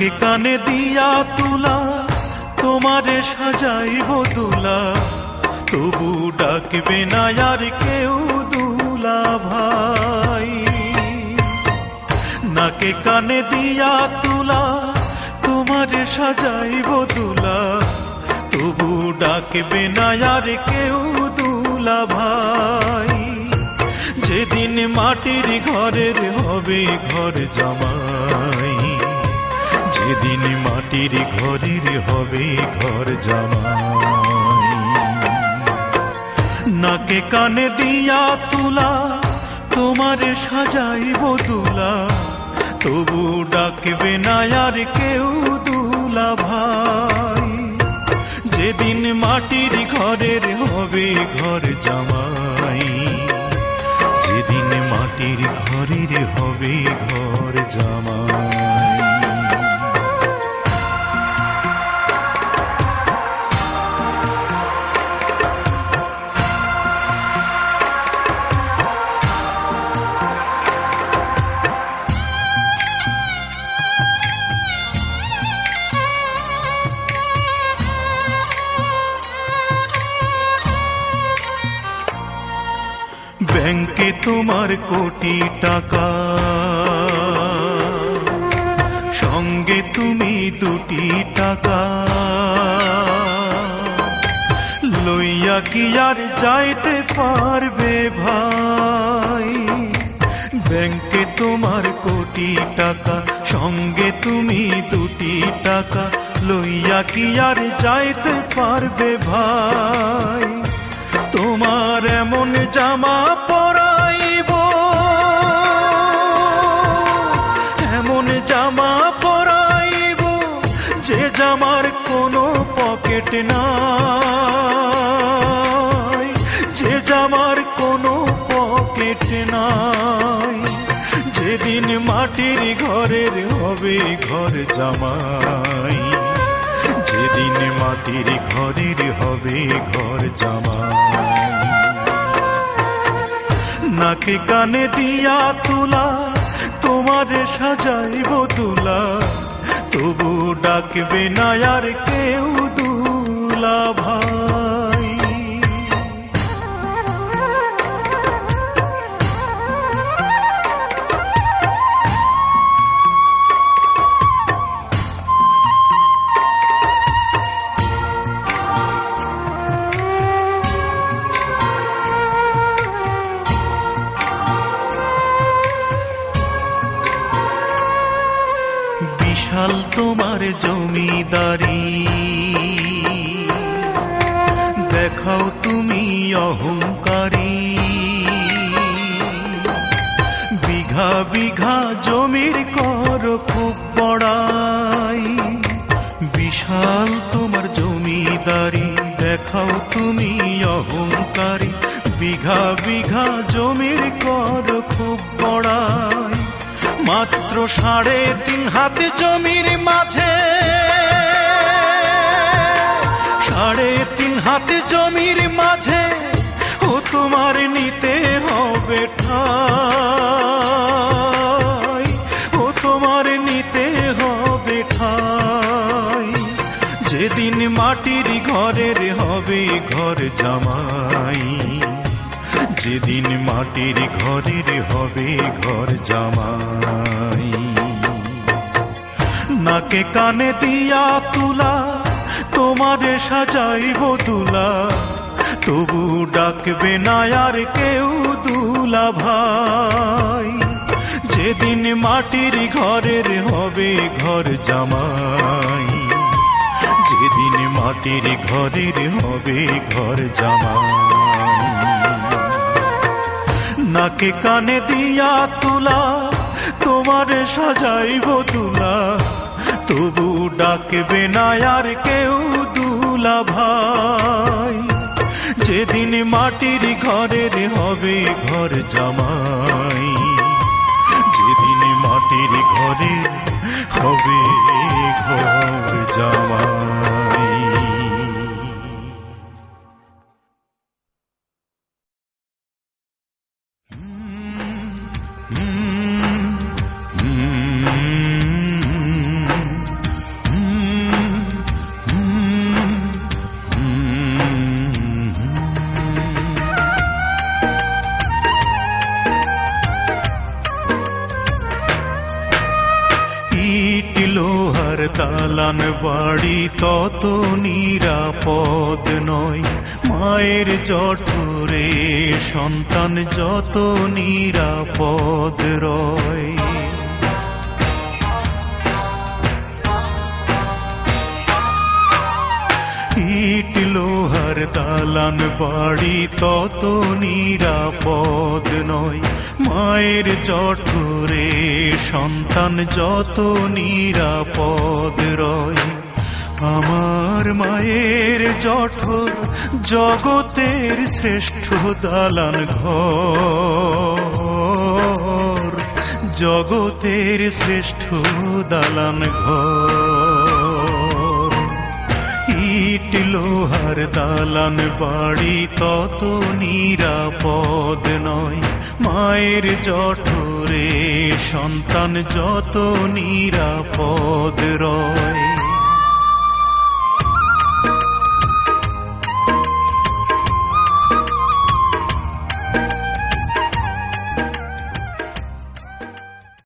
নাকে কানে দিয়া তুলা তোমারে সাজাইব দুলা, তবু ডাকবে না আর কেউ দুলা ভাই। নাকে কানে দিয়া তুলা তোমারে সাজাইব দুলা, তবু ডাকবে না আর কেউ দুলা ভাই। যেদিন মাটির ঘরের হবে ঘর জামাই, যেদিন মাটির ঘরের হবে ঘর জামাই। নাকে কানে দিয়া তুলা তোমারে সাজাইব দুলা, তবু ডাকবে না আর কেউ দুলা ভাই। যেদিন মাটির ঘরের হবে ঘর জামাই, যেদিন মাটির ঘরের হবে ঘর জামাই। ব্যাংকে তোমার কোটি টাকা, সঙ্গে তুমি দুটি টাকা, লইয়া কি আর যাইতে পারবে ভাই। ব্যাংকে তোমার কোটি টাকা, সঙ্গে তুমি দুটি টাকা, লইয়া কি আর যাইতে পারবে ভাই। তোমার এমন জামা পরাইব, এমন জামা পরাইব, যে জামার কোনো পকেট নাই, যে জামার কোনো পকেট নাই। যেদিন মাটির ঘরের হবে ঘর জামাই, যেদিন মাটির ঘরের হবে ঘর জামাই। নাকে কানে দিয়া তুলা তোমারে সাজাইব দুলা, তবু ডাকবে না আর কেউ দুলা ভাই। বিশাল তোমার জমিদারি, দেখাও তুমি অহংকারী। বিঘা বিঘা জমির করো খুব বড়াই, বিশাল তোমার জমিদারি, দেখাও তুমি অহংকারী। বিঘা বিঘা জমির করো খুব বড়াই, মাত্র 3.5 হাত জমির মাঝে, 3.5 হাত জমির মাঝে ও তোমার নিতে হবে ঠাই, ও তোমার নিতে হবে ঠাই। যেদিন মাটির ঘরের হবে ঘর জামাই, যেদিন মাটির ঘরের হবে ঘর জামাই। নাকে কানে দিয়া তুলা তোমারে সাজাইব দুলা, তবু ডাকবে না আর কেউ দুলা ভাই। যেদিন মাটির ঘরের হবে ঘর জামাই, যেদিন মাটির ঘরের হবে ঘর জামাই। নাকে কানে দিয়া তুলা তোমারে সাজাইব দুলা, তবু ডাকবে না আর কেউ দুলা ভাই। যেদিন মাটির ঘরের হবে ঘর জামাই, যেদিন মাটির ঘরের হবে ঘর জামাই। দালান বাড়ি তত নিরাপদ নয়, মায়ের জঠরে সন্তান যত নিরাপদ রয়। ইট লোহার দালান বাড়ি তত নিরাপদ নয়, মায়ের জঠরে সন্তান যত নিরাপদ রয়। আমার মায়ের জঠর জগতের শ্রেষ্ঠ দালান ঘর, জগতের শ্রেষ্ঠ দালান ঘর। ইট লোহার দালান বাড়ি তত নিরাপদ নয়, মায়ের জঠরে সন্তান যত নিরাপদ রয়।